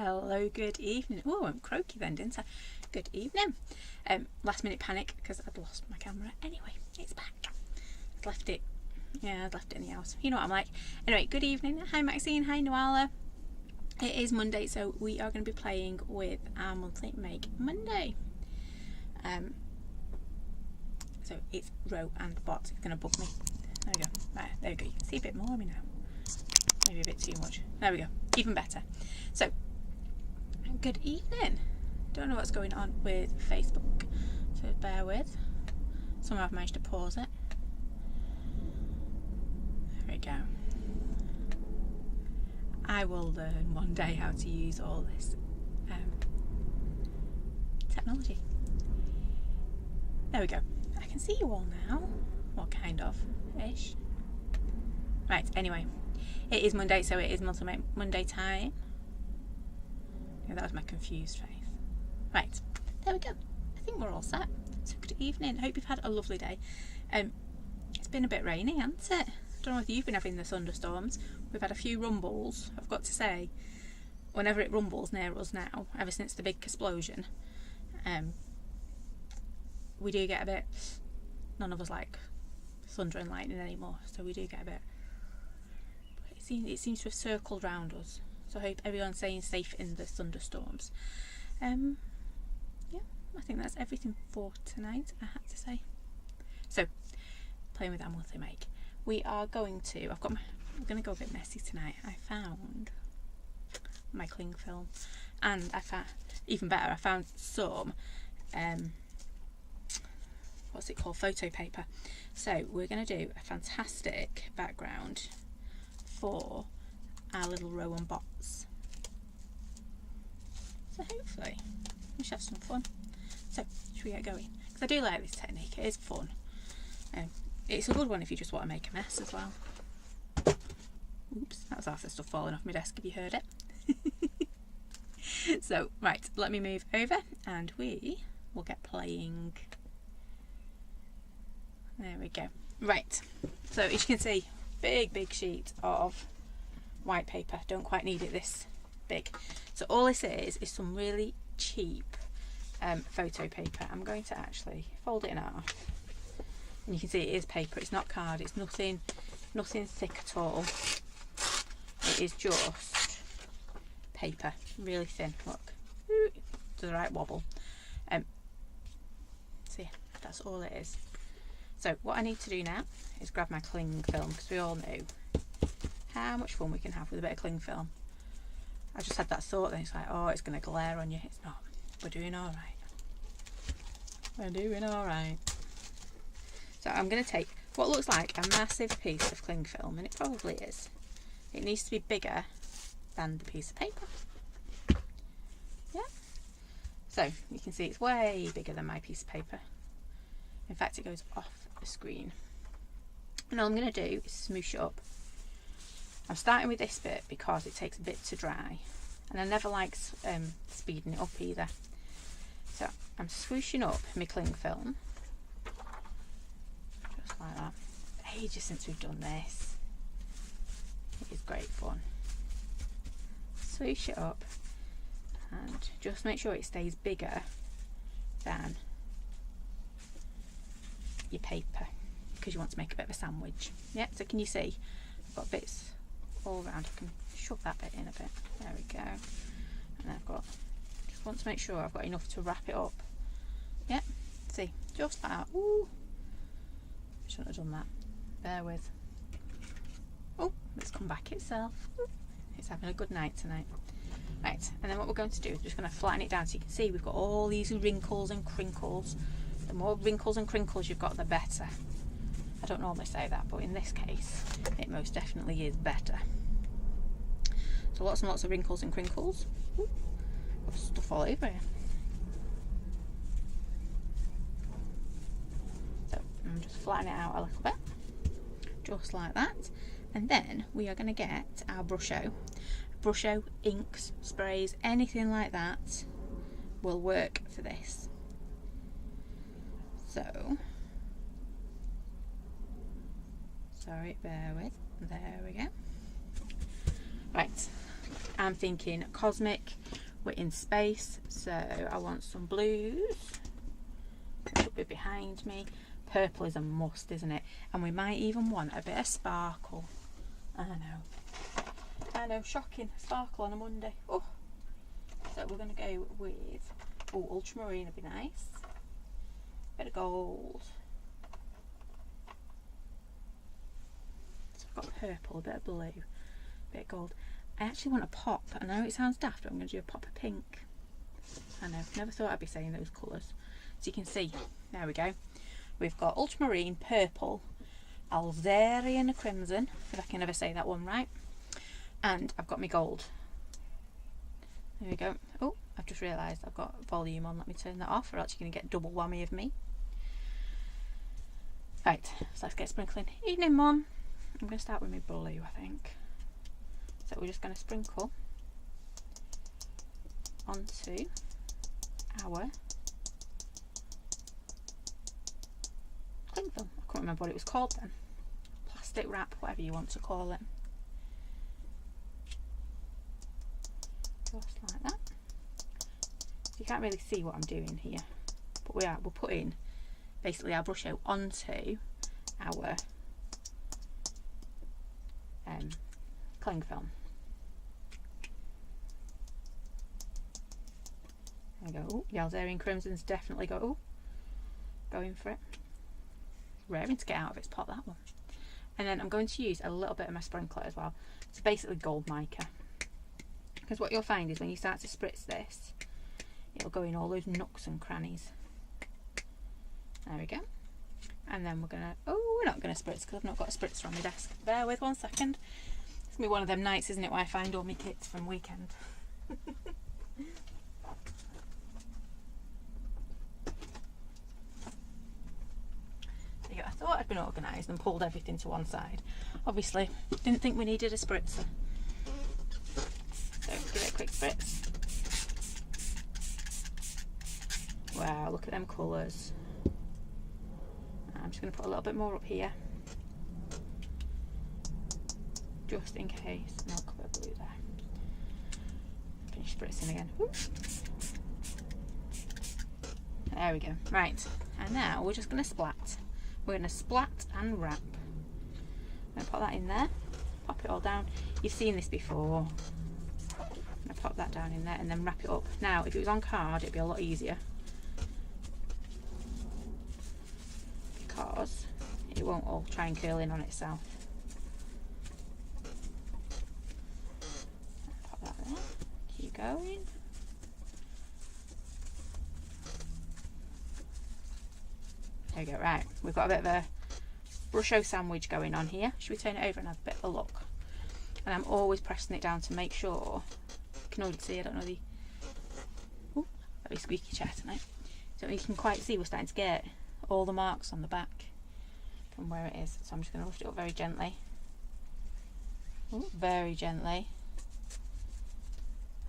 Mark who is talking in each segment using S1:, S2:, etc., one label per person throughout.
S1: Hello, good evening. Oh, I'm croaky then, didn't I? Good evening. Last minute panic because I'd lost my camera. Anyway, it's back. I'd left it in the house. You know what I'm like. Anyway, good evening. Hi Maxine, hi Noala. It is Monday, so we are going to be playing with our monthly Make Monday. So it's row and bot. It's going to bug me. There we go. Right, there we go. You can see a bit more of me now. Maybe a bit too much. There we go. Even better. So, good evening. Don't know what's going on with Facebook, so bear with. Somehow I've managed to pause it. There we go. I will learn one day how to use all this technology. There we go. I can see you all now. Well, kind of ish. Right, anyway. It is Monday, so it is Monday time. Yeah, that was my confused face. Right, there we go. I think we're all set. So good evening. I hope you've had a lovely day. It's been a bit rainy, hasn't it? I don't know if you've been having the thunderstorms. We've had a few rumbles. I've got to say, whenever it rumbles near us now, ever since the big explosion, we do get a bit, none of us like thunder and lightning anymore, so we do get a bit, it seems to have circled round us, so I hope everyone's staying safe in the thunderstorms. Yeah, I think that's everything for tonight, I had to say. So, playing with our monthly make. We are going to, I'm going to go a bit messy tonight. I found my cling film, and I found, even better, I found some, what's it called, photo paper. So we're going to do a fantastic background for our little row and bots. So hopefully we should have some fun. So should we get going? Because I do like this technique, it is fun. It's a good one if you just want to make a mess as well. Oops, that was half the stuff falling off my desk if you heard it. So, right, let me move over and we will get playing. There we go. Right, so as you can see, big sheet of white paper. Don't quite need it this big. So all this is some really cheap photo paper. I'm going to actually fold it in half. And you can see it is paper, it's not card, it's nothing thick at all. It is just paper, really thin. Look, to the right wobble. So yeah, that's all it is. So what I need to do now is grab my cling film, because we all know how much fun we can have with a bit of cling film. I just had that thought, then it's like, oh, it's going to glare on you. It's not. We're doing all right. We're doing all right. So I'm going to take what looks like a massive piece of cling film, and it probably is. It needs to be bigger than the piece of paper. Yeah. So you can see it's way bigger than my piece of paper. In fact, it goes off the screen. And all I'm going to do is smoosh it up. I'm starting with this bit because it takes a bit to dry, and I never like speeding it up either. So I'm swooshing up my cling film. Just like that. Ages since we've done this. It is great fun. Swoosh it up and just make sure it stays bigger than your paper, because you want to make a bit of a sandwich. Yeah, so can you see I've got bits all around. I can shove that bit in a bit. There we go. And I've got, just want to make sure I've got enough to wrap it up. Yeah, see, just like that. Ooh, shouldn't have done that. Bear with. Oh, it's come back itself. Ooh, it's having a good night tonight. Right, and then what we're going to do is just going to flatten it down so you can see we've got all these wrinkles and crinkles. The more wrinkles and crinkles you've got, the better. I don't normally say that, but in this case, it most definitely is better. So lots and lots of wrinkles and crinkles. Ooh, got stuff all over here. So I'm just flattening it out a little bit, just like that. And then we are going to get our Brusho. Brusho, inks, sprays, anything like that will work for this. So, sorry, bear with. There we go. Right, I'm thinking cosmic, we're in space, so I want some blues. Should be behind me. Purple is a must, isn't it? And we might even want a bit of sparkle. I know, shocking, sparkle on a Monday. Oh, so we're going to go with, oh, ultramarine would be nice. Bit of gold. So I've got purple, a bit of blue, a bit of gold. I actually want a pop. I know it sounds daft, but I'm going to do a pop of pink. I know, never thought I'd be saying those colours. So you can see, there we go. We've got ultramarine, purple, Alzarian crimson, if I can ever say that one right. And I've got my gold. There we go. Oh, I've just realised I've got volume on. Let me turn that off, or else you're going to get double whammy of me. Right, so let's get sprinkling. Evening, Mum. I'm going to start with my blue, I think. So we're just going to sprinkle onto our cling film. I can't remember what it was called then. Plastic wrap, whatever you want to call it. Just like that. So you can't really see what I'm doing here, but we're putting basically our brush out onto our cling film. There we go. Oh, the Alzarian Crimson's definitely going for it. Raring to get out of its pot, that one. And then I'm going to use a little bit of my sprinkler as well. It's basically gold mica. Because what you'll find is when you start to spritz this, it'll go in all those nooks and crannies. There we go. And then we're gonna, we're not gonna spritz because I've not got a spritzer on my desk. Bear with 1 second. It's gonna be one of them nights, isn't it, where I find all my kits from weekend. I thought I'd been organised and pulled everything to one side. Obviously, didn't think we needed a spritzer. So give it a quick spritz. Wow, look at them colours. I'm just going to put a little bit more up here, just in case. And I'll cover blue there. Finish spritzing again. Whoop. There we go. Right, and now we're just going to splat. We're going to splat and wrap. I'm going to put that in there, pop it all down. You've seen this before. I'm going to pop that down in there and then wrap it up. Now, if it was on card, it'd be a lot easier, because it won't all try and curl in on itself. Pop that there. Keep going. There we go. Right, we've got a bit of a brusho sandwich going on here. Should we turn it over and have a bit of a look? And I'm always pressing it down to make sure. You can already see, I don't know the... Oh, very squeaky chair tonight. So you can quite see we're starting to get all the marks on the back from where it is. So I'm just going to lift it up very gently. Ooh, very gently.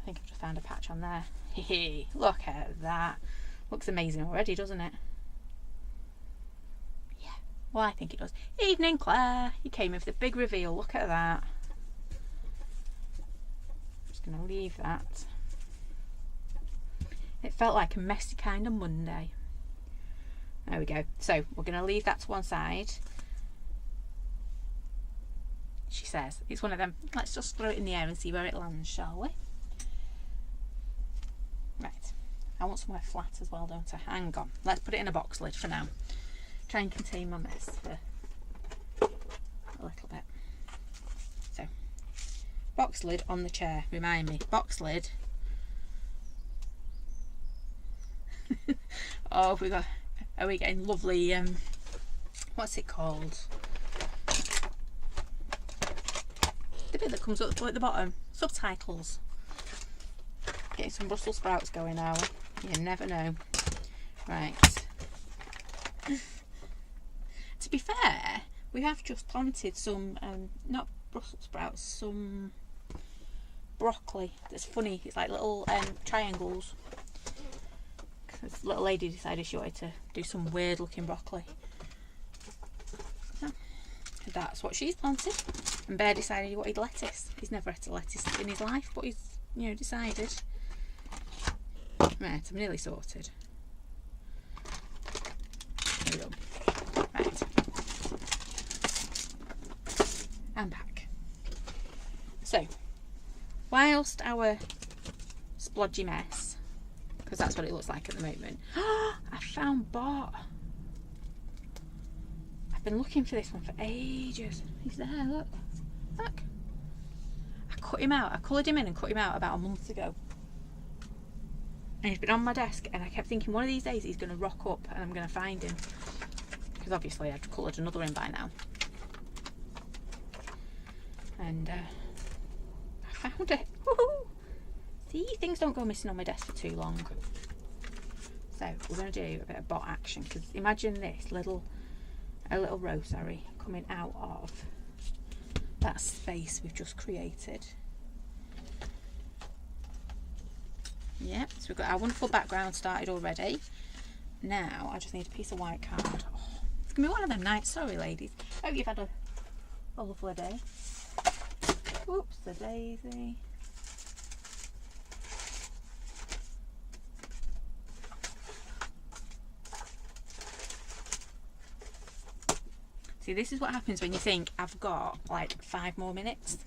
S1: I think I've just found a patch on there. Hehe, look at that. Looks amazing already, doesn't it? Well, I think it does. Evening, Claire. You came with the big reveal. Look at that. I'm just going to leave that. It felt like a messy kind of Monday. There we go. So we're going to leave that to one side. She says it's one of them. Let's just throw it in the air and see where it lands, shall we? Right. I want somewhere flat as well, don't I? Hang on. Let's put it in a box lid for now. Try and contain my mess for a little bit. So, box lid on the chair. Remind me, box lid. Oh, are we getting lovely, what's it called? The bit that comes up at the bottom. Subtitles. Getting some Brussels sprouts going now. You never know. Right. To be fair, we have just planted some, not Brussels sprouts, some broccoli. That's funny. It's like little triangles. This little lady decided she wanted to do some weird looking broccoli. So, that's what she's planted. And Bear decided he wanted lettuce. He's never had a lettuce in his life, but he's, you know, decided. Right, I'm nearly sorted. There we go. Right. I'm back. So, whilst our splodgy mess, because that's what it looks like at the moment. I found Bot. I've been looking for this one for ages. He's there, look. Look. I cut him out. I coloured him in and cut him out about a month ago. And he's been on my desk, and I kept thinking one of these days he's going to rock up and I'm going to find him. Because obviously I'd coloured another in by now. And I found it. Woohoo! See, things don't go missing on my desk for too long. So we're going to do a bit of bot action, because imagine this a little row, sorry, coming out of that space we've just created. Yep, so we've got our wonderful background started already. Now I just need a piece of white card. Oh, it's going to be one of them nights. Sorry, ladies. Hope you've had a lovely day. Oops, the daisy. See, this is what happens when you think I've got like 5 more minutes,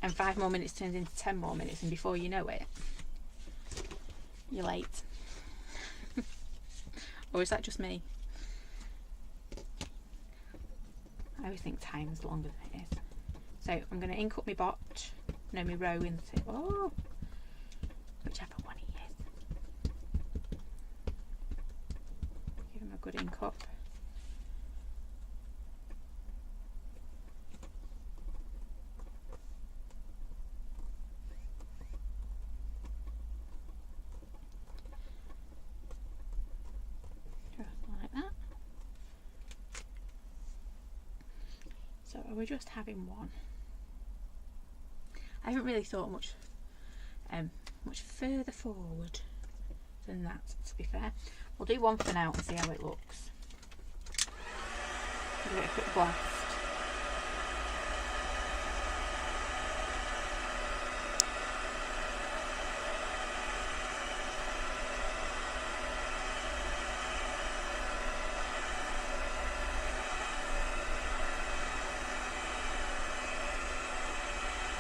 S1: and 5 more minutes turns into 10 more minutes, and before you know it, you're late. Or is that just me? I always think time is longer than it is. So I'm going to ink up my bot, no, my row into, oh, whichever one he is. Give him a good ink up. So we're just having one. I haven't really thought much further forward than that, to be fair. We'll do one for now and see how it looks. Give it a quick blast.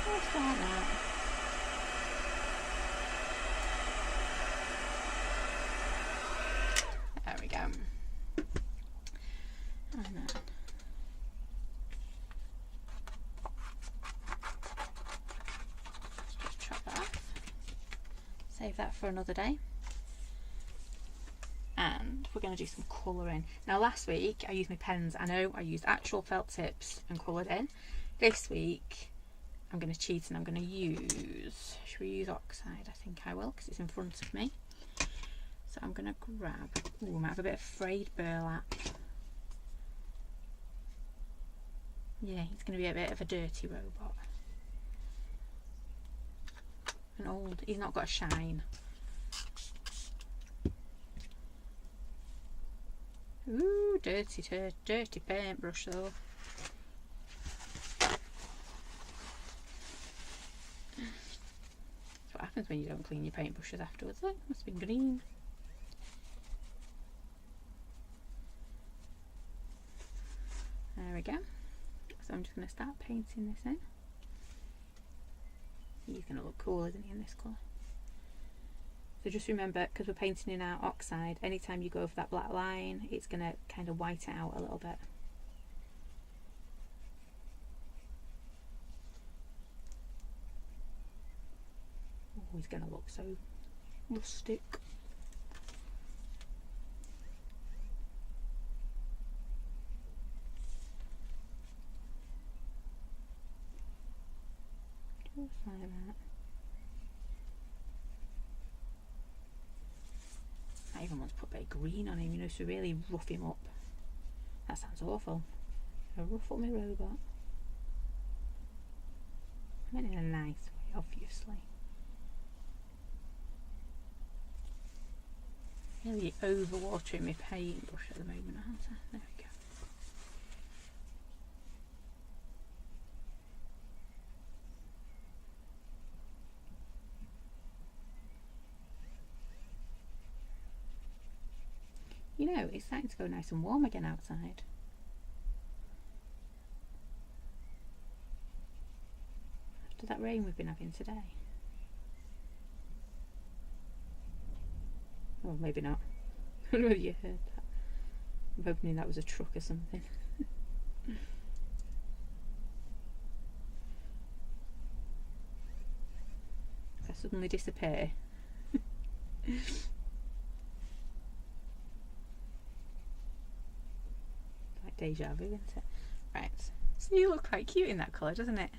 S1: Just like that. There we go. And then just chop that off. Save that for another day. And we're going to do some colouring. Now last week I used my pens. I know I used actual felt tips and coloured in. This week I'm going to cheat and I'm going to use, should we use oxide? I think I will, because it's in front of me. So I'm going to grab, ooh, I might have a bit of frayed burlap. Yeah, it's going to be a bit of a dirty robot. An old, he's not got a shine. Ooh, dirty paintbrush though. What happens when you don't clean your paintbrushes afterwards? Look, must have been green. There we go. So I'm just going to start painting this in. He's going to look cool, isn't he, in this colour? So just remember, because we're painting in our oxide, anytime you go over that black line, it's going to kind of white it out a little bit. Oh, he's going to look so rustic. Just like that. I even want to put a bit of green on him, you know, to really rough him up. That sounds awful. I rough up my robot. I mean in a nice way, obviously. Really overwatering my paintbrush at the moment, aren't I? There we go. You know, it's starting to go nice and warm again outside. After that rain we've been having today. Oh, maybe not. I don't know if you heard that. I'm hoping that was a truck or something. If I suddenly disappear. Like deja vu, isn't it? Right. So you look quite cute in that colour, doesn't it?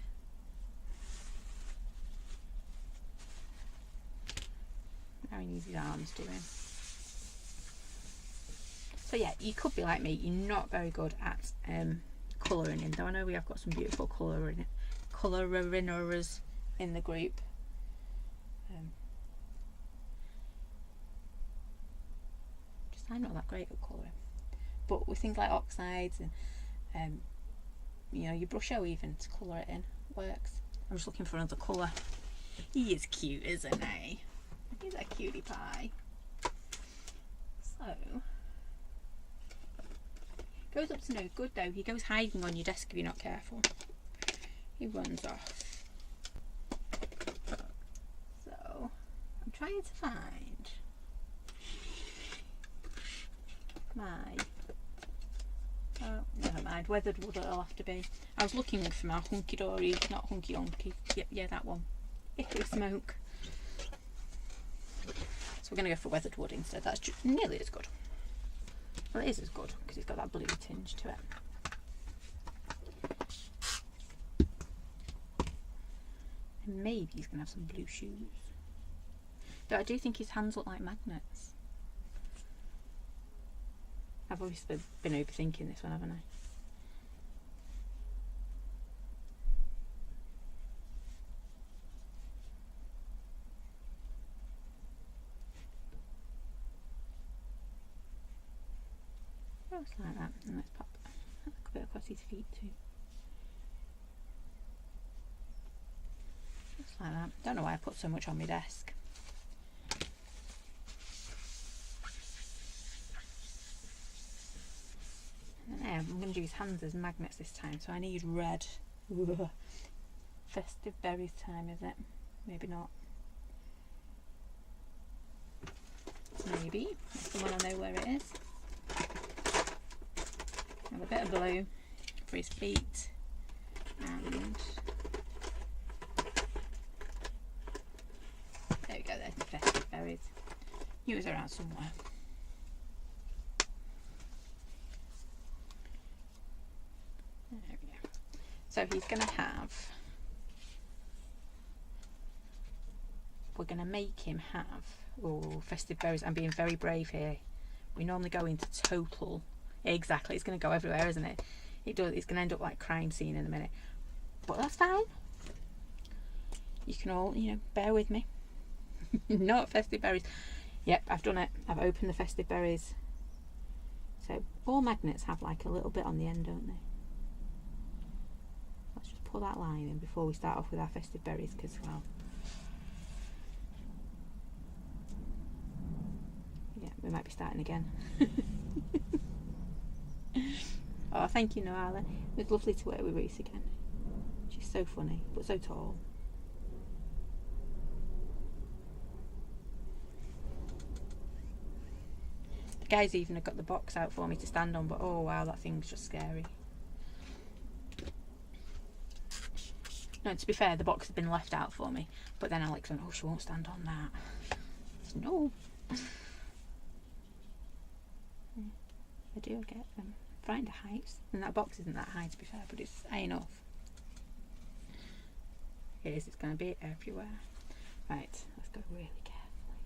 S1: How he needs his arms doing. So yeah, you could be like me, you're not very good at colouring in, though I know we have got some beautiful colourers in the group. Just I'm not that great at colouring. But with things like oxides and you know, your Brusho even to colour it in works. I'm just looking for another colour. He is cute, isn't he? He's a cutie pie. So goes up to no good though. He goes hiding on your desk if you're not careful. He runs off. So I'm trying to find my, oh never mind, weathered wood it'll have to be. I was looking for my hunky dory, not hunky donkey. Yeah, that one. Icky smoke. So we're going to go for weathered wood instead. That's just nearly as good. Well, it is as good because it's got that blue tinge to it. And maybe he's going to have some blue shoes. But I do think his hands look like magnets. I've obviously been overthinking this one, haven't I? Just like that, and let's pop a bit across his feet too. Just like that. Don't know why I put so much on my desk. And there, I'm going to do his hands as magnets this time, so I need red. Ooh. Festive berries time, is it? Maybe not. Maybe. That's the one I know where it is. And a bit of blue for his feet, and there we go, there's the festive berries. Knew it was around somewhere. There we go. So he's going to have, we're going to make him have, oh, festive berries. I'm being very brave here. We normally go into total. Exactly, it's going to go everywhere, isn't it? It does. It's going to end up like crime scene in a minute, but that's fine. You can all, you know, bear with me. Not festive berries. Yep, I've done it. I've opened the festive berries. So all magnets have like a little bit on the end, don't they? Let's just pull that line in before we start off with our festive berries, because well, yeah, we might be starting again. Oh, thank you, Noala. It was lovely to work with Reese again. She's so funny, but so tall. The guys even have got the box out for me to stand on, but oh wow, that thing's just scary. No, to be fair, the box has been left out for me, but then Alex went, oh, she won't stand on that. No. I do get them. Frightened of heights, and that box isn't that high to be fair, but it's high enough. It is, it's going to be everywhere. Right, let's go really carefully.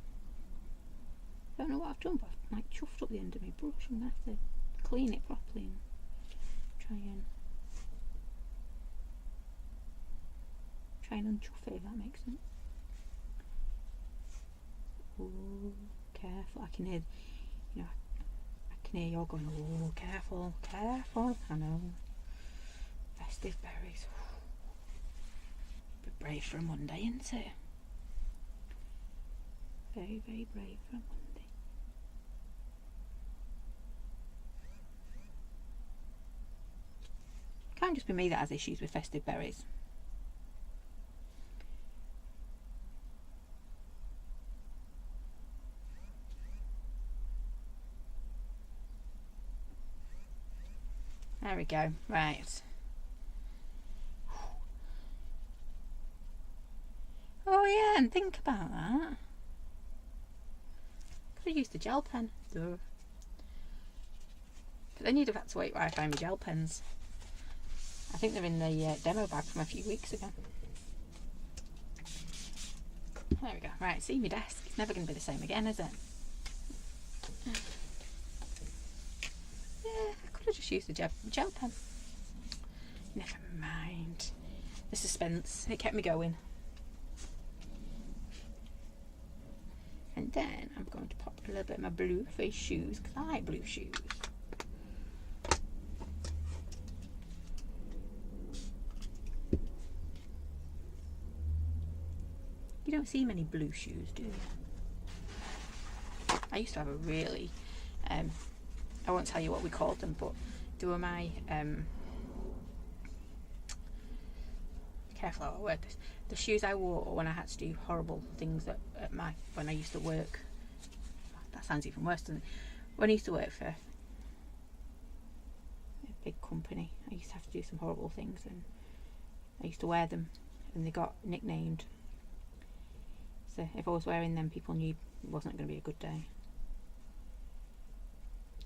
S1: I don't know what I've done, but I've like chuffed up the end of my brush. I'm going to have to clean it properly and try and unchuff it, if that makes sense. Oh, careful, I can hear, you know, I can hear you're going, oh, careful, careful. I know. Festive berries. Be brave for a Monday, isn't it? Very, very brave for a Monday. might just be me that has issues with festive berries. There we go. Right. Oh yeah, and think about that. Could have used the gel pen. Duh. But then you'd have had to wait while I find my gel pens. I think they're in the demo bag from a few weeks ago. There we go. Right, see my desk. It's never going to be the same again, is it? Yeah, I could have just used the gel pen. Never mind. The suspense, it kept me going. And then I'm going to pop a little bit of my blue face shoes, because I like blue shoes. You don't see many blue shoes, do you? I used to have a really, I won't tell you what we called them, but they were my, careful how I word this, the shoes I wore when I had to do horrible things when I used to work. That sounds even worse, doesn't it? When I used to work for a big company, I used to have to do some horrible things, and I used to wear them, and they got nicknamed. So if I was wearing them, people knew it wasn't going to be a good day.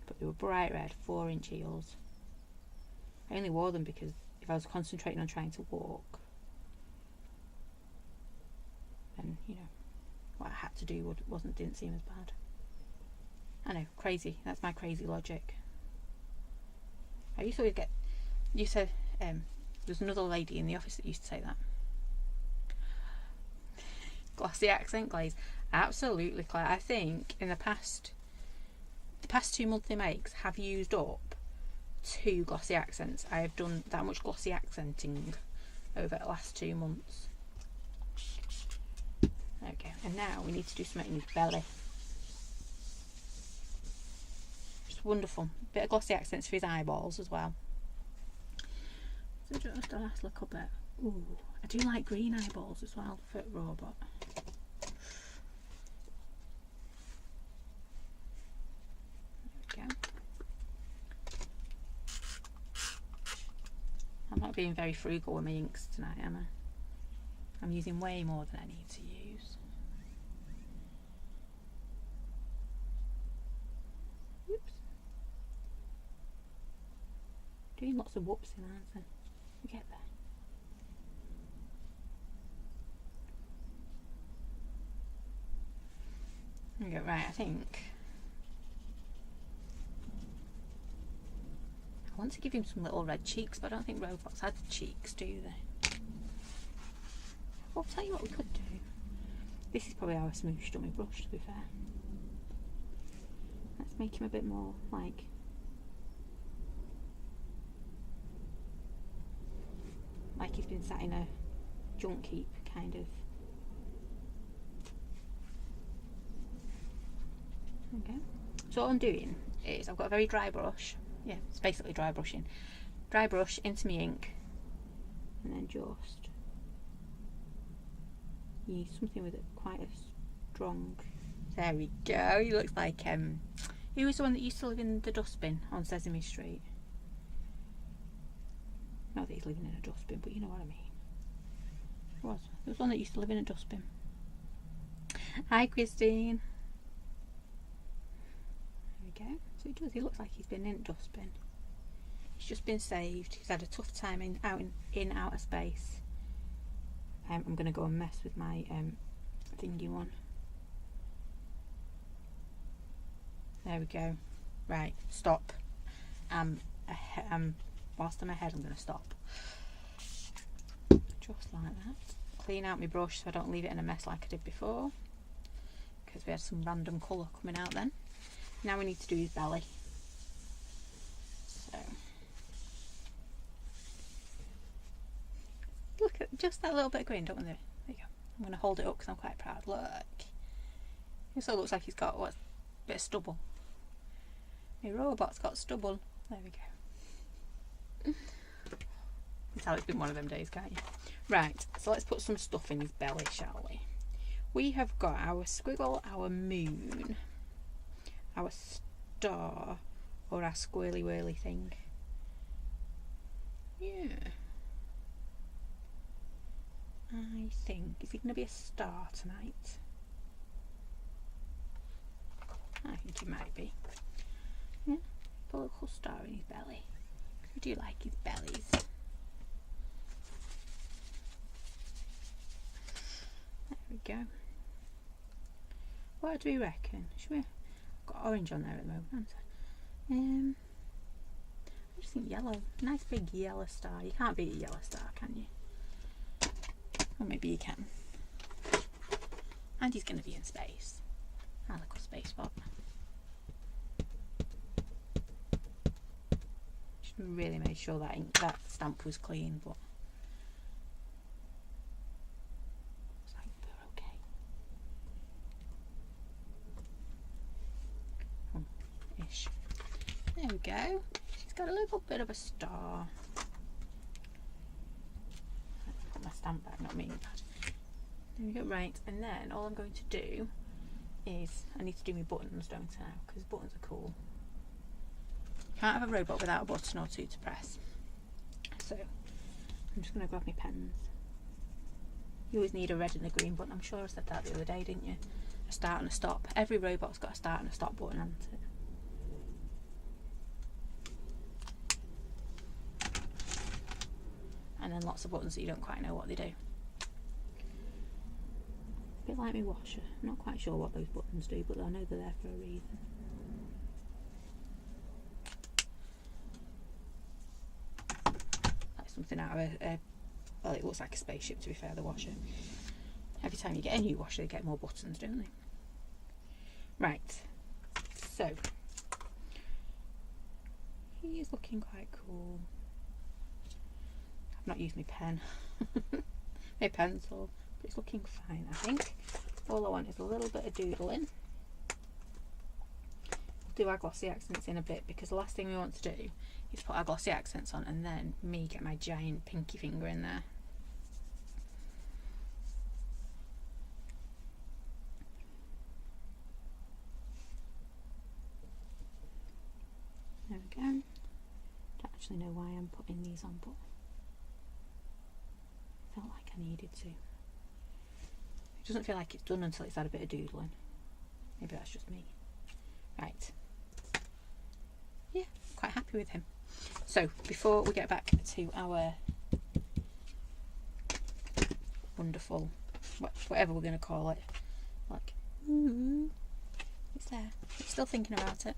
S1: But they were bright red, 4-inch heels. I only wore them because if I was concentrating on trying to walk, then, you know, what I had to do didn't seem as bad. I know, crazy. That's my crazy logic. I used to always there's another lady in the office that used to say that. Glossy accent glaze. Absolutely, Claire. I think in the past 2 monthly makes have used up 2 glossy accents. I have done that much glossy accenting over the last 2 months. Okay, and now we need to do something in his belly. Just wonderful. Bit of glossy accents for his eyeballs as well. So just a last little bit. Ooh, I do like green eyeballs as well for Robot. There we go. I'm not being very frugal with my inks tonight, am I? I'm using way more than I need to use. Oops. Doing lots of whoopsing, aren't I? We get there. There we go. Right, I think I want to give him some little red cheeks, but I don't think robots had cheeks, do they? Well, I'll tell you what we could do. This is probably how I smooshed on my brush, to be fair. Let's make him a bit more like he's been sat in a junk heap, kind of. Okay. So what I'm doing is I've got a very dry brush. Yeah, it's basically dry brushing. Dry brush into my ink, and then just you need something with quite a strong. There we go. He looks like who was the one that used to live in the dustbin on Sesame Street? Not that he's living in a dustbin, but you know what I mean. There was one that used to live in a dustbin. Hi, Christine. There we go. So he does. He looks like he's been in a dustbin. He's just been saved. He's had a tough time in outer space. I'm going to go and mess with my thingy one. There we go. Right, stop. Whilst I'm ahead, I'm going to stop. Just like that. Clean out my brush so I don't leave it in a mess like I did before, because we had some random colour coming out then. Now we need to do his belly. So look at just that little bit of green, don't we? There you go. I'm going to hold it up because I'm quite proud. Look. It also looks like he's got a bit of stubble. My robot's got stubble. There we go. You can tell it's been one of them days, can't you? Right, so let's put some stuff in his belly, shall we? We have got our squiggle, our moon, our star, or our squirrely whirly thing. Yeah. I think, is he going to be a star tonight? I think he might be. Yeah, put a little star in his belly. I do like his bellies. There we go. What do we reckon? Should we? I've got orange on there at the moment. I just think yellow. Nice big yellow star. You can't beat a yellow star, can you? Or maybe you can. And he's going to be in space. I like a space spot. Just really made sure that that stamp was clean, but it's like we're okay. Ish. There we go. He's got a little bit of a star. Put my stamp back, not me. There we go. Right, and then all I'm going to do is I need to do my buttons, don't I? Because buttons are cool. Can't have a robot without a button or two to press. So I'm just going to grab my pens. You always need a red and a green button. I'm sure I said that the other day, didn't you? A start and a stop. Every robot's got a start and a stop button, hasn't it? And then lots of buttons that you don't quite know what they do. A bit like my washer. I'm not quite sure what those buttons do, but I know they're there for a reason. Like something out of a well, it looks like a spaceship, to be fair, the washer. Every time you get a new washer, they get more buttons, don't they? Right. So he is looking quite cool. I've not used my pen. My pencil. It's looking fine, I think. All I want is a little bit of doodling. We'll do our glossy accents in a bit, because the last thing we want to do is put our glossy accents on and then me get my giant pinky finger in there. There we go. Don't actually know why I'm putting these on, but I felt like I needed to. It doesn't feel like it's done until it's had a bit of doodling. Maybe that's just me. Right. Yeah, quite happy with him. So before we get back to our wonderful, whatever we're going to call it, like, ooh, it's there. I'm still thinking about it.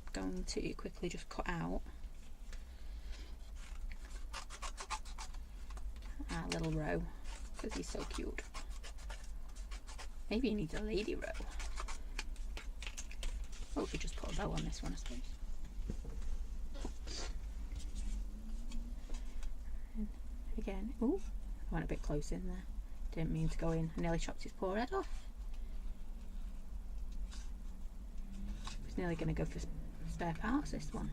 S1: I'm going to quickly just cut out our little row, because he's so cute. Maybe he needs a lady row. Or we could just put a bow on this one, I suppose. And again, ooh, I went a bit close in there. Didn't mean to go in. I nearly chopped his poor head off. I was nearly going to go for spare parts, this one.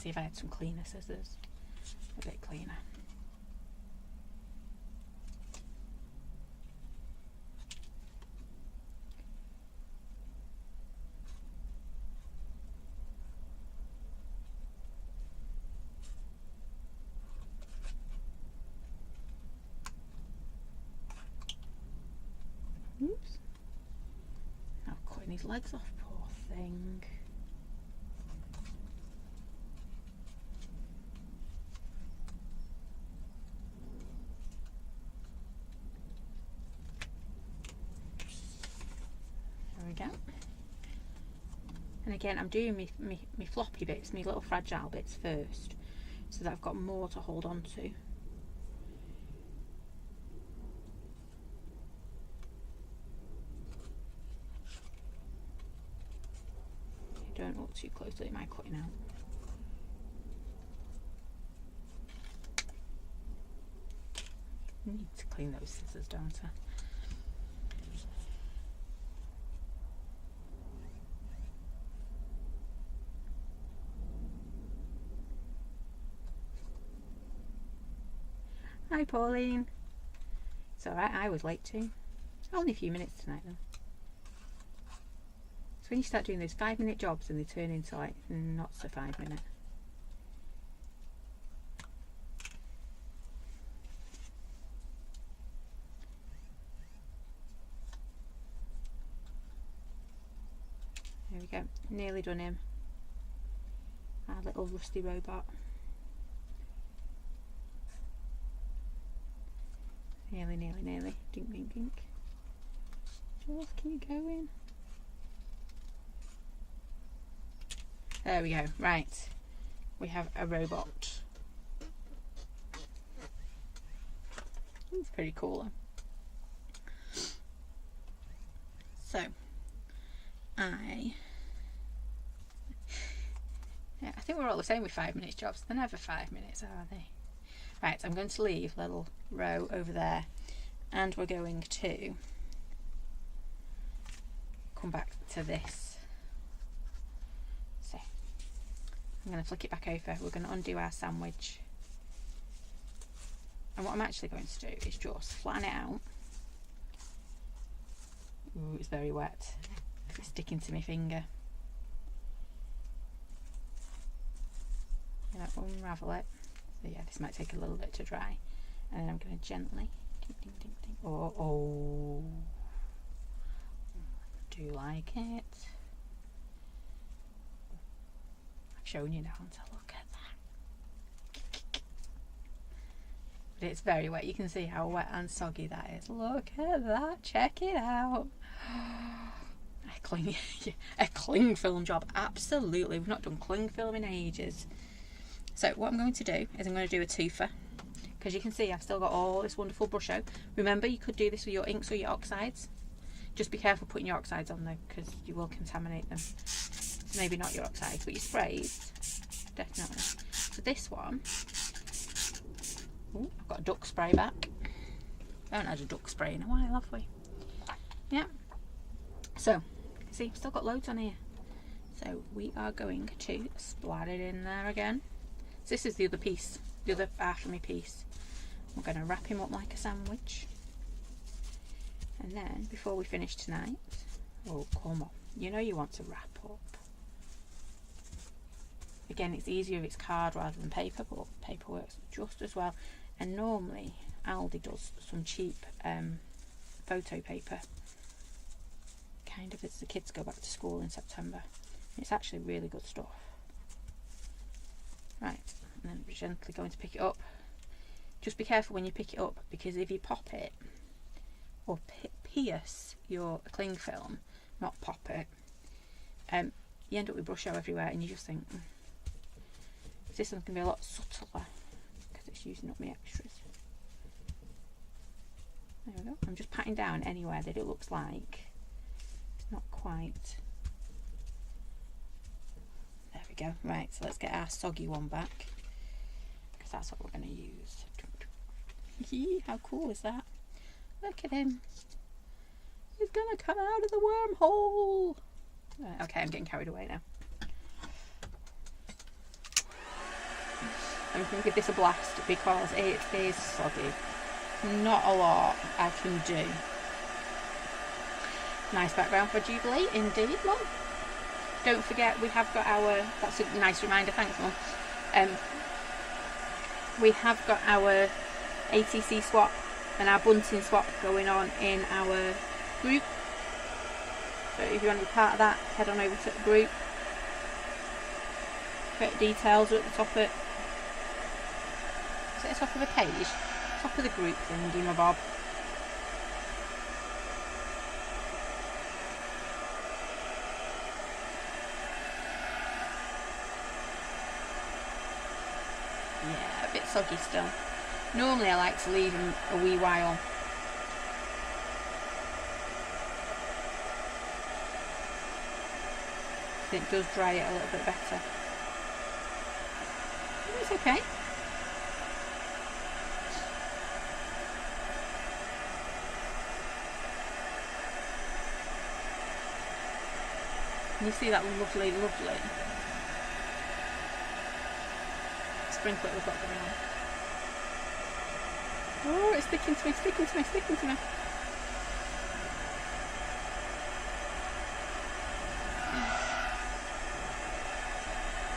S1: If I had some cleaner scissors, a bit cleaner. Oops. Now cutting his legs off, poor thing. And again, I'm doing me floppy bits, me little fragile bits first, so that I've got more to hold on to. Don't look too closely at my cutting out. I need to clean those scissors, don't I? Hi Pauline. It's alright, I was late too. Only a few minutes tonight though. So when you start doing those 5-minute jobs and they turn into like not so 5 minute. There we go, nearly done him. Our little rusty robot. Nearly, nearly, nearly. Dink, dink, dink. Just keep going. There we go. Right. We have a robot. It's pretty cool. So, yeah, I think we're all the same with 5-minute jobs. They're never 5 minutes, are they? Right, I'm going to leave a little row over there, and we're going to come back to this. So I'm going to flick it back over. We're going to undo our sandwich, and what I'm actually going to do is just flatten it out. Ooh, it's very wet. It's sticking to my finger. I'm going to unravel it. So yeah, this might take a little bit to dry, and then I'm going to gently ding, ding, ding, ding. Oh, I do like it. I've shown you now, so look at that. But it's very wet. You can see how wet and soggy that is. Look at that. Check it out. A cling film job. Absolutely. We've not done cling film in ages. So what I'm going to do is I'm going to do a twofer, because you can see I've still got all this wonderful brush out. Remember, you could do this with your inks or your oxides. Just be careful putting your oxides on though, because you will contaminate them. Maybe not your oxides, but your sprays, definitely. So this one, ooh, I've got a duck spray back. I haven't had a duck spray in a while, have we? Yeah. So, see, I've still got loads on here. So we are going to splat it in there again. So this is the other piece, the other half of my piece. We're going to wrap him up like a sandwich. And then, before we finish tonight, oh come on, you know you want to wrap up. Again, it's easier if it's card rather than paper, but paper works just as well. And normally, Aldi does some cheap photo paper, kind of as the kids go back to school in September. It's actually really good stuff. Right, and then we're gently going to pick it up. Just be careful when you pick it up, because if you pop it or pierce your cling film, not pop it, you end up with brush show everywhere, and you just think, this one's going to be a lot subtler because it's using up my extras. There we go. I'm just patting down anywhere that it looks like it's not quite. Go. Right, so let's get our soggy one back, because that's what we're going to use. How cool is that? Look at him. He's going to come out of the wormhole. Right, okay, I'm getting carried away now. I'm going to give this a blast because it is soggy. Not a lot I can do. Nice background for Jubilee, indeed, Mum. Don't forget, we have got our, that's a nice reminder, thanks Mum. We have got our ATC swap and our bunting swap going on in our group. So if you want to be part of that, head on over to the group. Bit details are at the top of it. Is it the top of the page? Top of the group thingy, my bob. Yeah, a bit soggy still. Normally I like to leave them a wee while. It does dry it a little bit better. It's okay. And you see that lovely, lovely sprinkler we've got going on. Oh, it's sticking to me, sticking to me, sticking to me.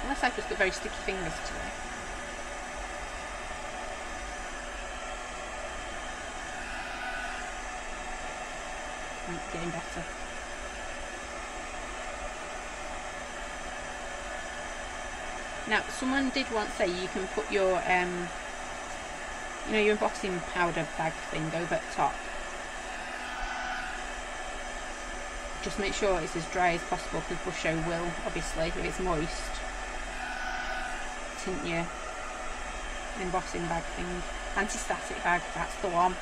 S1: Unless I've just got very sticky fingers today. It's getting better. Now, someone did once say you can put your, you know, your embossing powder bag thing over the top. Just make sure it's as dry as possible, because Busho will, obviously, if it's moist, tint your embossing bag thing. Anti-static bag, that's the one.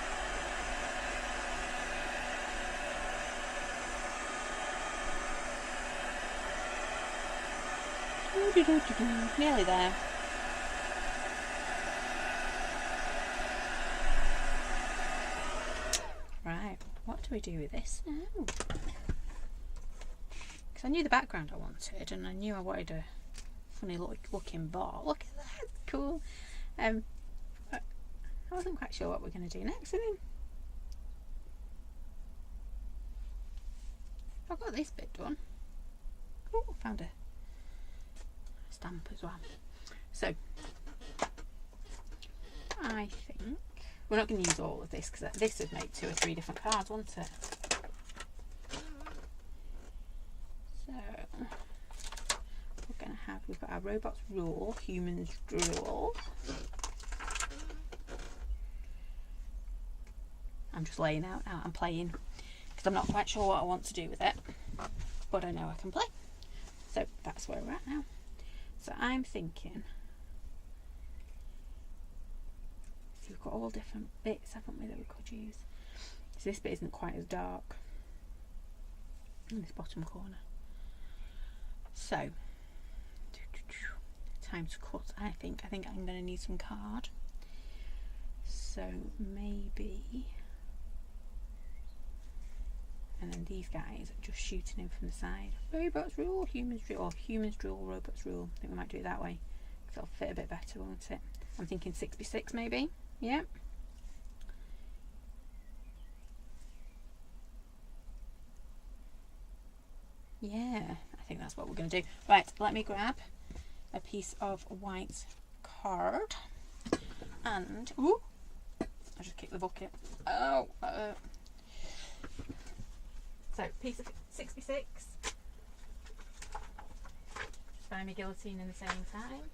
S1: Nearly there. Right, what do we do with this now? Because I knew the background I wanted, and I knew I wanted a funny looking ball. Look at that, cool. I wasn't quite sure what we're going to do next. I mean, I've got this bit done. Oh, found a stamp as well. So I think we're not going to use all of this, because this would make 2 or 3 different cards, wouldn't it? So we're going to have, we've got our robots rule, humans drool. I'm just laying out now, I'm playing, because I'm not quite sure what I want to do with it, but I know I can play. So that's where we're at now. So I'm thinking, so we've got all different bits, haven't we, that we could use. So this bit isn't quite as dark in this bottom corner. So time to cut. I think I'm going to need some card. So maybe, and then these guys are just shooting in from the side. Robots rule, humans rule, or humans rule, robots rule. I think we might do it that way, because it'll fit a bit better, won't it? I'm thinking 6x6 maybe. Yeah. Yeah, I think that's what we're going to do. Right, let me grab a piece of white card, and ooh, I just kicked the bucket. Oh, so piece of 6x6. Just find my guillotine in the same time.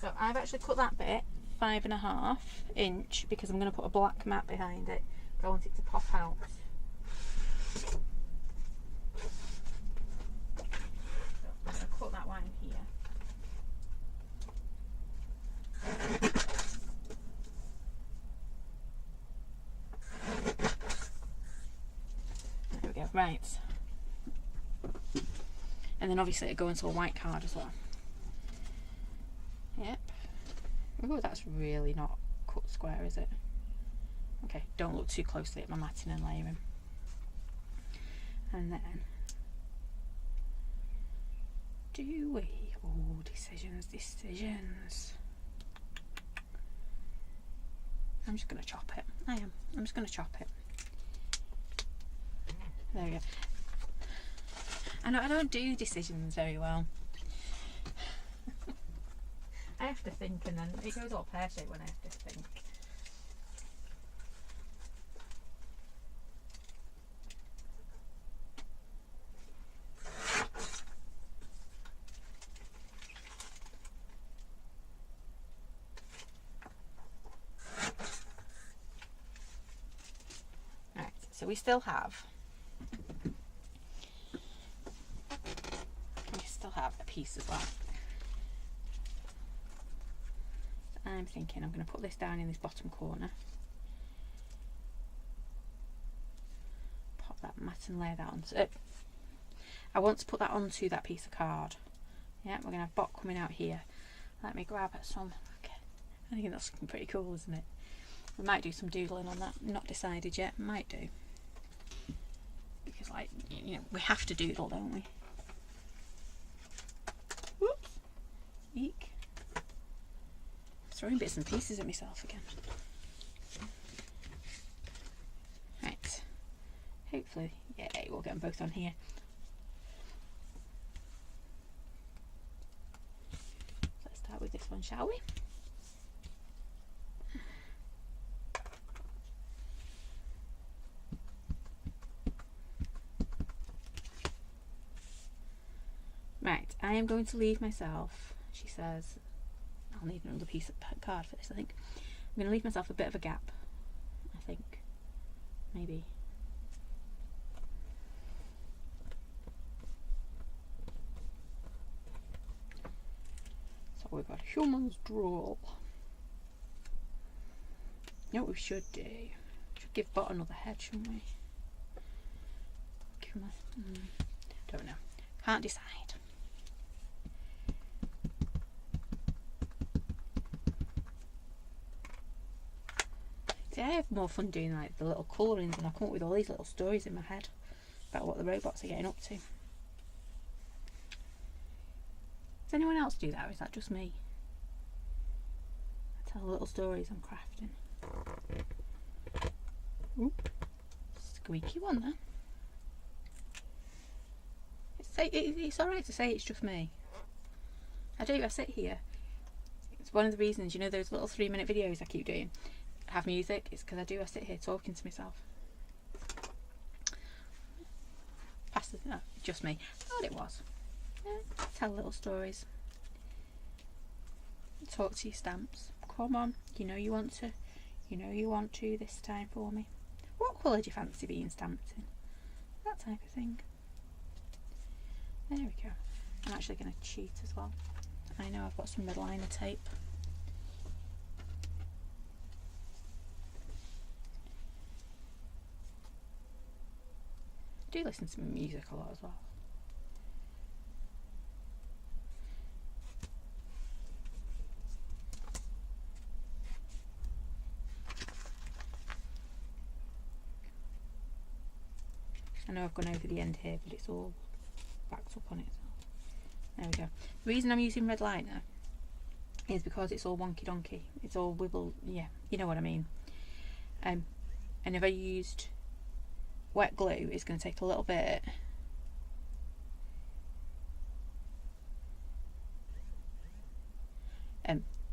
S1: So I've actually cut that bit 5.5 inch because I'm going to put a black mat behind it. I want it to pop out. So I'm going to cut that one in here. There we go. Right. And then obviously it'll go into a white card as well. Yep. Oh, that's really not cut square, is it? Okay, don't look too closely at my matting and layering. And then, do we? Oh, decisions. I'm just going to chop it. I'm just going to chop it. There we go. I don't do decisions very well. I have to think, and then it goes all pear-shaped when I have to think. Right, so we still have a piece as well. I'm thinking I'm going to put this down in this bottom corner, pop that mat and lay that onto it. I want to put that onto that piece of card. Yeah, we're going to have Bot coming out here. let me grab some. Okay. I think that's looking pretty cool, isn't it? We might do some doodling on that. Not decided yet. Might do. Because, like, you know, we have to doodle, don't we? Whoops. Eek. Throwing bits and pieces at myself again. Right. Hopefully, yeah, we'll get them both on here. Let's start with this one, shall we? Right, I am going to leave myself, she says, I'll need another piece of card for this, I think. I'm going to leave myself a bit of a gap, I think. Maybe. So we've got Human's Drool. You know what we should do? Should give Bot another head, shouldn't we? Give him a, don't know. Can't decide. See, I have more fun doing like the little colourings, and I come up with all these little stories in my head about what the robots are getting up to. Does anyone else do that, or is that just me? I tell little stories I'm crafting. Ooh, squeaky one there. It's alright to say it's just me. I sit here. It's one of the reasons, you know, those little 3-minute videos I keep doing have music. It's because I sit here talking to myself. No, just me. I thought it was. Yeah, tell little stories. Talk to your stamps. Come on, you know you want to. You know you want to this time for me. What colour do you fancy being stamped in? That type of thing. There we go. I'm actually going to cheat as well. I know I've got some red liner tape. I do listen to music a lot as well. I know I've gone over the end here, but it's all backed up on it. There we go. The reason I'm using red liner is because it's all wonky donkey. It's all wibble, yeah, you know what I mean. And if I used wet glue, it's going to take a little bit.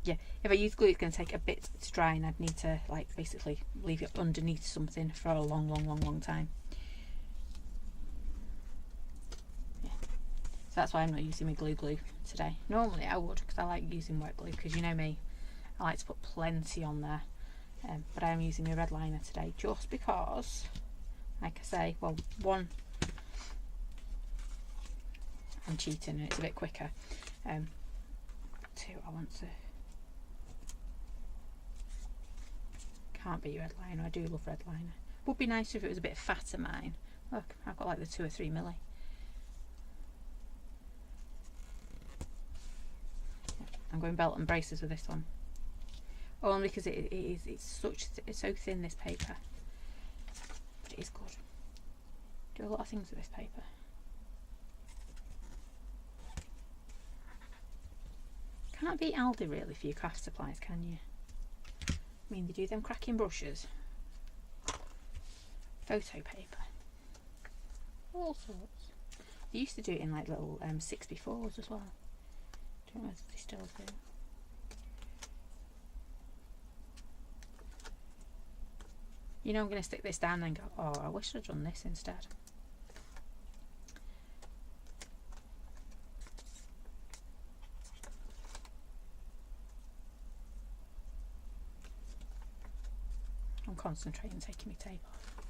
S1: Yeah, if I use glue, it's going to take a bit to dry, and I'd need to like basically leave it underneath something for a long time. Yeah, so that's why I'm not using my glue today. Normally I would, because I like using wet glue, because you know me, I like to put plenty on there. But I am using my red liner today just because, like I say, well, one, I'm cheating and it's a bit quicker. Two, I want to. Can't be red liner. I do love red liner. Would be nice if it was a bit fatter, mine. Look, I've got like the 2 or 3 milli. I'm going belt and braces with this one. Only because it's so thin, this paper. But it is good. Do a lot of things with this paper. Can't beat Aldi really for your craft supplies, can you? I mean, they do them cracking brushes, photo paper, all sorts. They used to do it in like little 6x4s as well. Don't know if they still do. You know, I'm going to stick this down and go, oh, I wish I'd done this instead. I'm concentrating taking my tape off.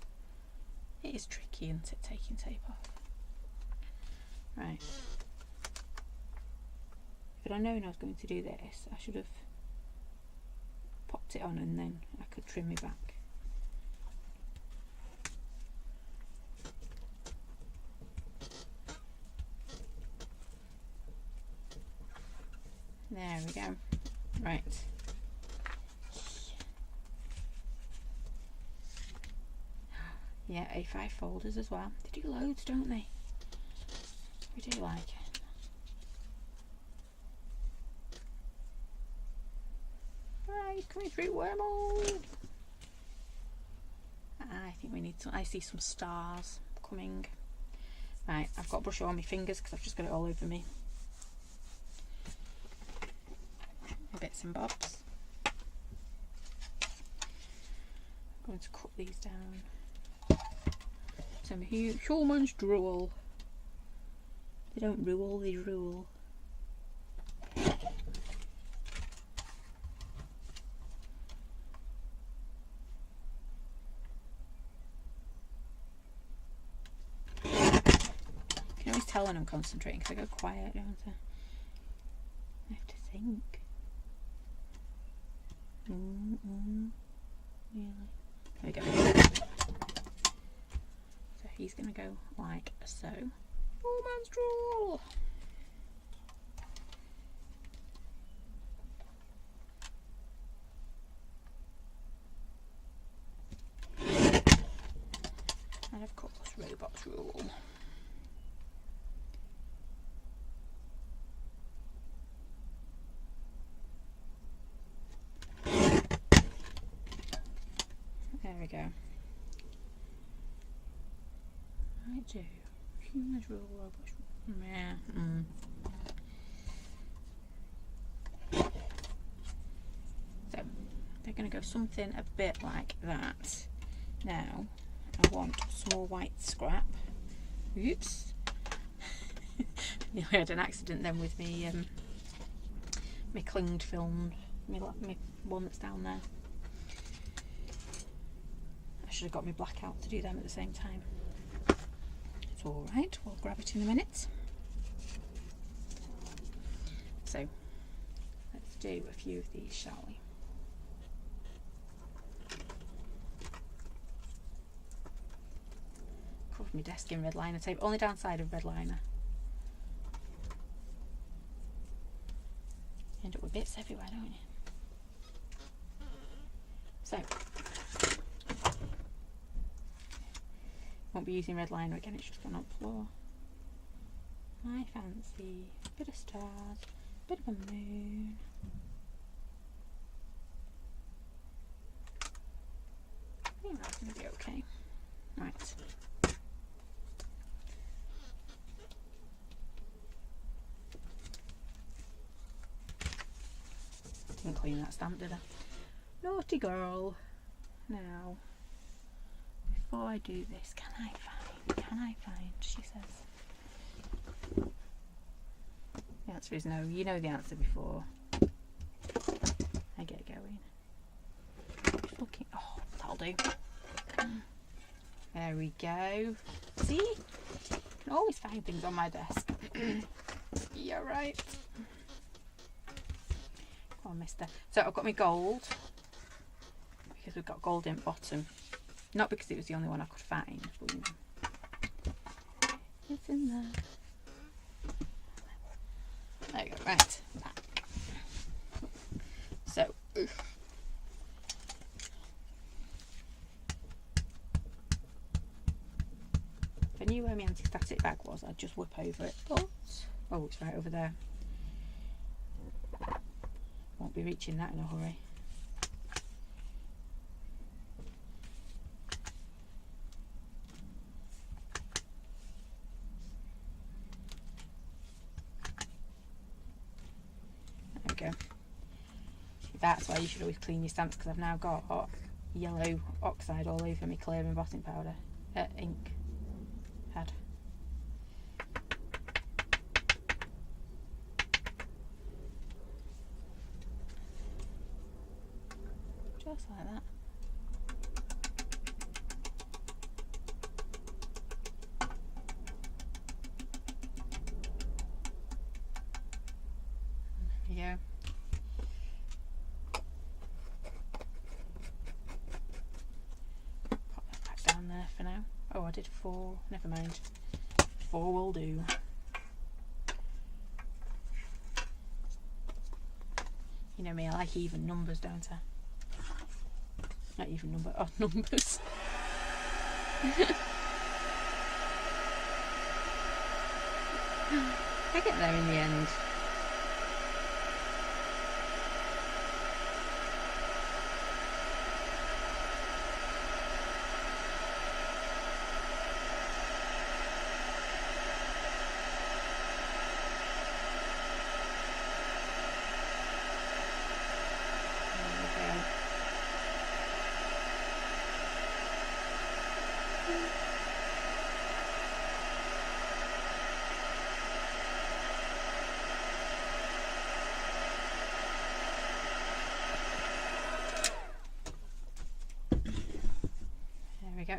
S1: It is tricky, isn't it, taking tape off? Right. If I'd known I was going to do this, I should have popped it on and then I could trim my back. There we go. Right. Yeah, A5 folders as well. They do loads, don't they? We do like it. Right, coming through wormhole. I think we need some. I see some stars coming. Right, I've got brush on my fingers because I've just got it all over me. Bits and bobs. I'm going to cut these down. Some humans drool. They don't rule, they rule. You can always tell when I'm concentrating because I go quiet, don't I? I have to think. Really? There we go. So he's going to go like so. Oh, man's drool! And of course, robots rule. There we go. I do. Humans rule, robots rule. Yeah. So, they're going to go something a bit like that. Now, I want some more white scrap. Oops. I had an accident then with me, my clinged film, my one that's down there. I should have got my black out to do them at the same time. It's alright, we'll grab it in a minute. So, let's do a few of these, shall we? Cover my desk in red liner tape. Only downside of red liner, you end up with bits everywhere, don't you? So, won't be using red liner again, it's just gone on the floor. I fancy a bit of stars, a bit of a moon. I think that's going to be okay. Right. Didn't clean that stamp, did I? Naughty girl. Now, before I do this, can I find, she says. The answer is no. You know the answer before I get going. Just looking. Oh, that'll do. There we go. See? I can always find things on my desk. Yeah, right. Come on, mister. So I've got my gold, because we've got gold in bottom. Not because it was the only one I could find, but you know. It's in there. There you go, right. So, if I knew where my anti-static bag was, I'd just whip over it. But, oh, it's right over there. Won't be reaching that in a hurry. There we go. That's why you should always clean your stamps, because I've now got yellow oxide all over my clear embossing powder, ink pad. Just like that. There we go. Pop that back down there for now. Oh, I did 4. Never mind. 4 will do. You know me, I like even numbers, don't I? Not even number, odd numbers. I get there in the end.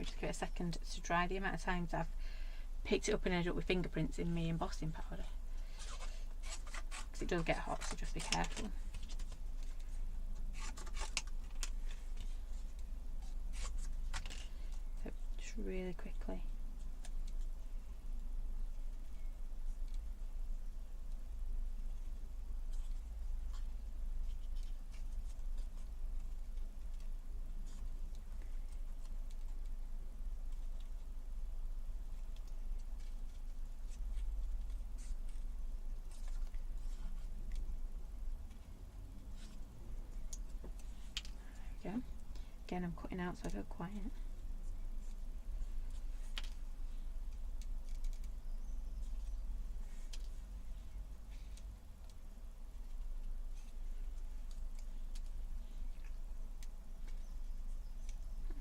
S1: Just give it a second to dry. The amount of times I've picked it up and ended up with fingerprints in me embossing powder, because it does get hot, so just be careful. So just really quickly. Again, I'm cutting out so I go quiet.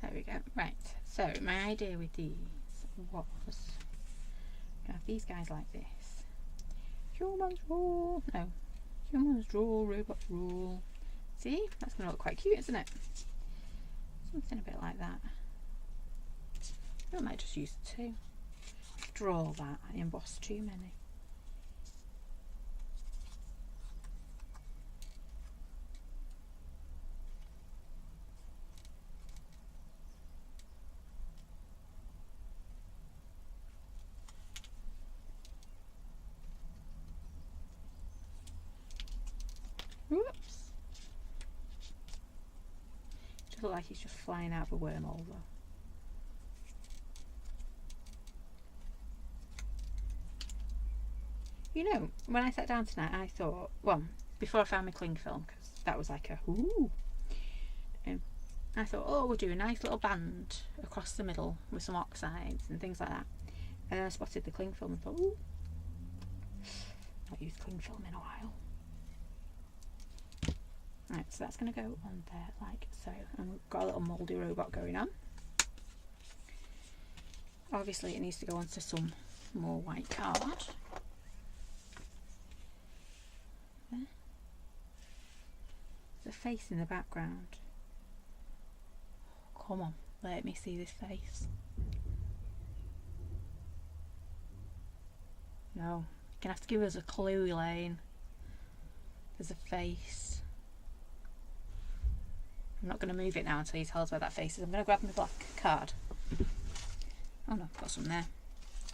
S1: There we go. Right, so my idea with these was to have these guys like this. Humans rule. No. Humans rule, robots rule. See? That's going to look quite cute, isn't it? Something a bit like that. I might just use two. Draw that. I embossed too many. Whoops. Just look like he's just flying out of a wormhole though. You know, when I sat down tonight, I thought, well, before I found my cling film, because that was like a ooh, I thought, oh, we'll do a nice little band across the middle with some oxides and things like that. And then I spotted the cling film and thought, ooh, not used cling film in a while. Right, so that's going to go on there like so. And we've got a little mouldy robot going on. Obviously it needs to go onto some more white card. There. There's a face in the background. Come on, let me see this face. No, you're gonna have to give us a clue, Elaine. There's a face. I'm not going to move it now until you tell us where that face is. I'm going to grab my black card. Oh no, I've got some there.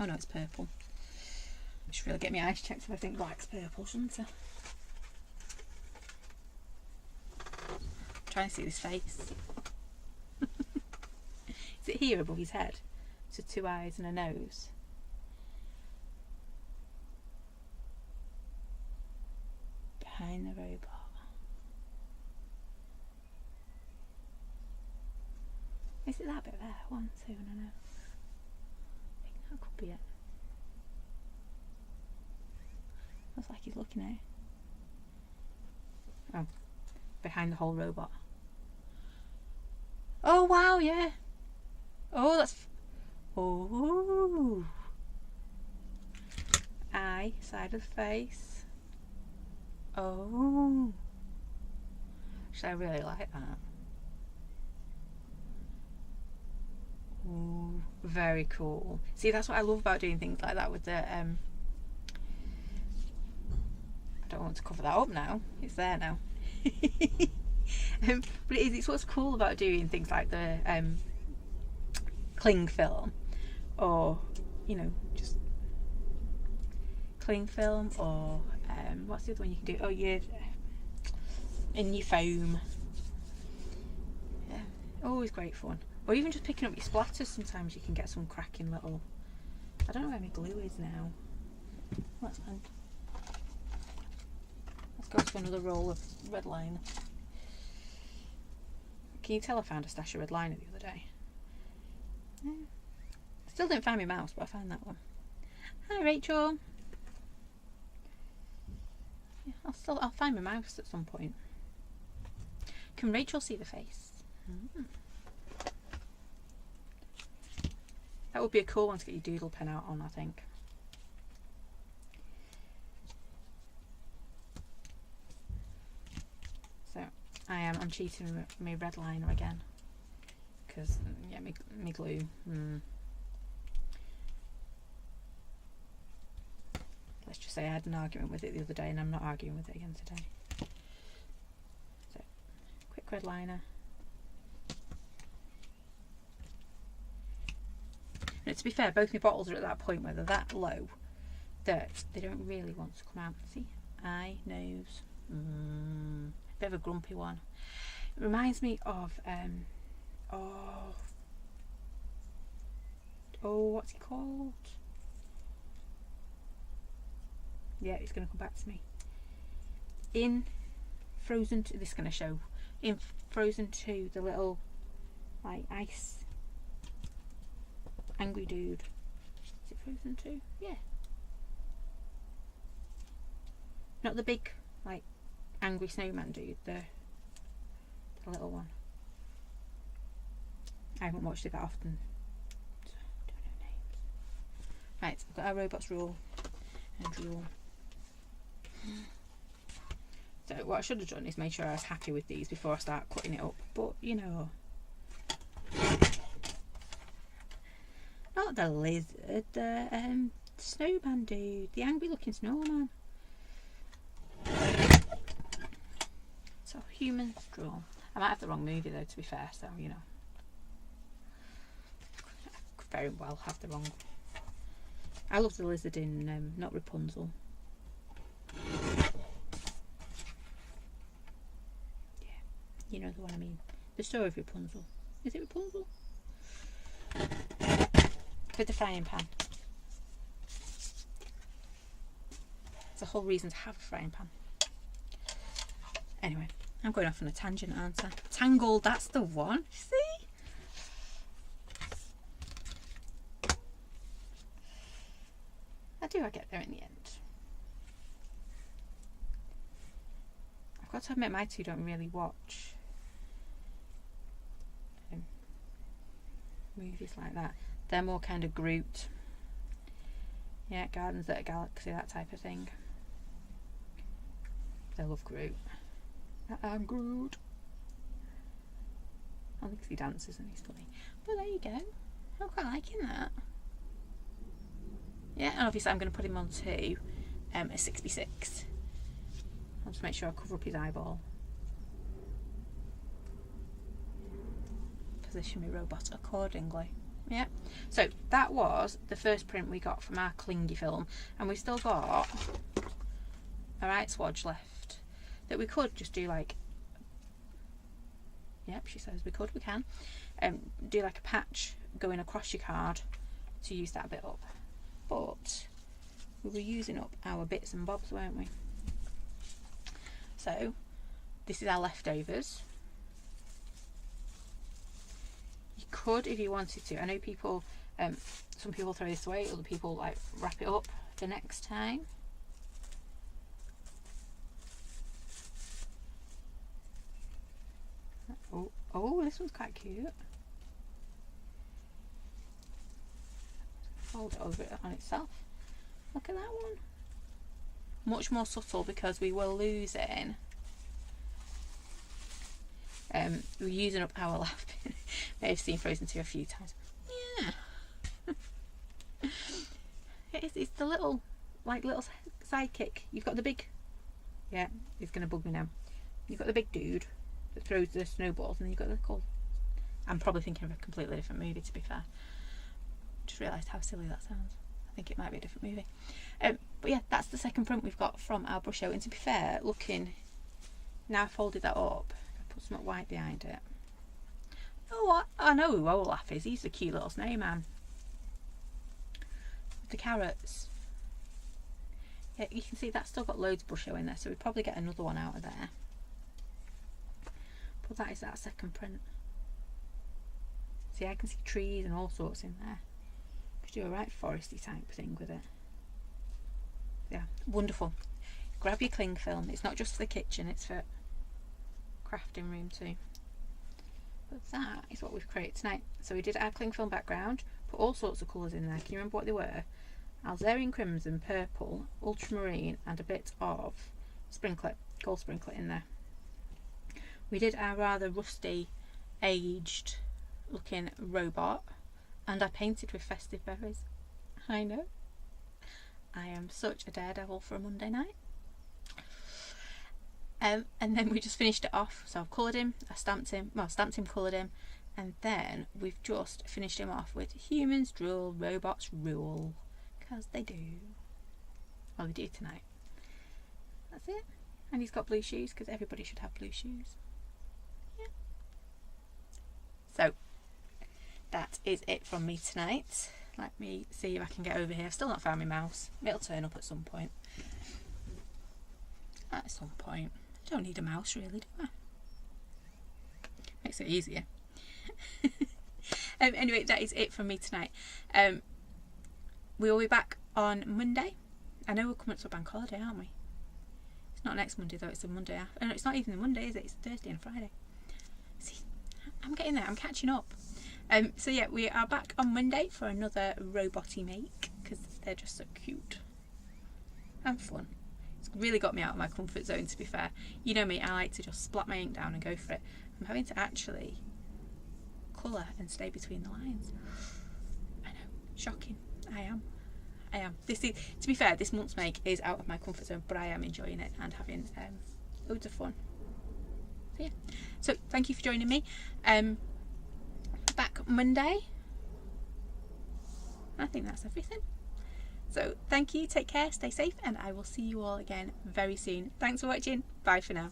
S1: Oh no, it's purple. I should really get my eyes checked if I think black's purple, shouldn't I? I'm trying to see this face. Is it here above his head? So 2 eyes and a nose. Behind the robot. Is it that bit there? 1, 2 and a nose. I think that could be it. Looks like he's looking at it. Oh, behind the whole robot. Oh wow, yeah. Oh, that's. Oh. Eye, side of the face. Oh. Actually, I really like that. Ooh, very cool. See, that's what I love about doing things like that with the I don't want to cover that up now, it's there now. But it's what's cool about doing things like the cling film, or you know, just cling film, or what's the other one you can do? Oh yeah, in your foam. Yeah, always great fun. Or even just picking up your splatters, sometimes you can get some cracking little... I don't know where my glue is now. That's fine. Let's go to another roll of red liner. Can you tell I found a stash of red liner the other day? Yeah. Still didn't find my mouse, but I found that one. Hi Rachel. Yeah, I'll find my mouse at some point. Can Rachel see the face? That would be a cool one to get your doodle pen out on, I think. So I'm cheating with my red liner again, because yeah, me glue. Let's just say I had an argument with it the other day, and I'm not arguing with it again today. So quick red liner. And to be fair, both my bottles are at that point where they're that low that they don't really want to come out. See, eye, nose, bit of a grumpy one. It reminds me of what's he called? Yeah, it's going to come back to me. In Frozen 2, this is going to show. In Frozen 2, the little like ice angry dude. Is it Frozen 2? Yeah. Not the big like angry snowman dude, the little one. I haven't watched it that often. So I don't know names. Right, we've got our robots rule and draw. So what I should have done is made sure I was happy with these before I start cutting it up. But you know, not the lizard, the snowman dude, the angry looking snowman. So humans draw. I might have the wrong movie though, to be fair, so you know. I could very well have the wrong. I love the lizard in not Rapunzel. Yeah, you know the one I mean. The story of Rapunzel. Is it Rapunzel? With the frying pan. It's a whole reason to have a frying pan. Anyway, I'm going off on a tangent, aren't I? Tangled, that's the one. See? I get there in the end. I've got to admit, my two don't really watch movies like that. They're more kind of Groot. Yeah, Guardians of the Galaxy, that type of thing. They love Groot. I'm Groot. I think he dances and he's funny. But there you go. I'm quite liking that. Yeah, and obviously I'm going to put him on to a 66. I'll just make sure I cover up his eyeball. Position my robot accordingly. Yeah, so that was the first print we got from our clingy film, and we've still got a right swatch left that we could just do like, yep, she says we can, do like a patch going across your card to use that bit up. But we were using up our bits and bobs, weren't we? So this is our leftovers. You could, if you wanted to. I know people, some people throw this away, other people like wrap it up for next time. Oh, this one's quite cute. Fold it over it on itself. Look at that one. Much more subtle because we were losing. We're using up our left. May have seen Frozen 2 a few times. Yeah. It's the little sidekick. You've got the big. Yeah, it's gonna bug me now. You've got the big dude that throws the snowballs, and then you've got the cool. I'm probably thinking of a completely different movie, to be fair. Just realised how silly that sounds. I think it might be a different movie. But yeah, that's the second print we've got from our brush out. And to be fair, looking Now I folded that up, I put some white behind it. Oh, what? I know who Olaf is. He's the cute little snowman. The carrots. Yeah, you can see that's still got loads of brush in there, so we'd probably get another one out of there. But that is that second print. See, I can see trees and all sorts in there. Could do a right foresty type thing with it. Yeah, wonderful. Grab your cling film. It's not just for the kitchen, it's for crafting room too. But that is what we've created tonight. So we did our cling film background, put all sorts of colours in there. Can you remember what they were? Alzarian crimson, purple, ultramarine, and a bit of sprinklet, gold sprinklet in there. We did our rather rusty, aged looking robot, and I painted with festive berries. I know. I am such a daredevil for a Monday night. And then we just finished it off. So I've coloured him, I stamped him, coloured him, and then we've just finished him off with humans drool, robots rule. Because they do. Well, they do tonight. That's it. And he's got blue shoes, because everybody should have blue shoes. Yeah. So, that is it from me tonight. Let me see if I can get over here. I've still not found my mouse. It'll turn up at some point. At some point. I don't need a mouse really, do I? Makes it easier. Anyway, that is it from me tonight. We will be back on Monday. I know we're coming up to a bank holiday, aren't we? It's not next Monday though, it's the Monday after. No, it's not even the Monday, is it? It's Thursday and Friday. See, I'm getting there, I'm catching up. So yeah, we are back on Monday for another robot-y make, because they're just so cute and fun. It's really got me out of my comfort zone, to be fair. You know me, I like to just splat my ink down and go for it. I'm having to actually colour and stay between the lines. I know, shocking. I am. This is, to be fair, this month's make is out of my comfort zone, but I am enjoying it and having loads of fun. So yeah. So thank you for joining me. Back Monday. I think that's everything. So thank you, take care, stay safe, and I will see you all again very soon. Thanks for watching. Bye for now.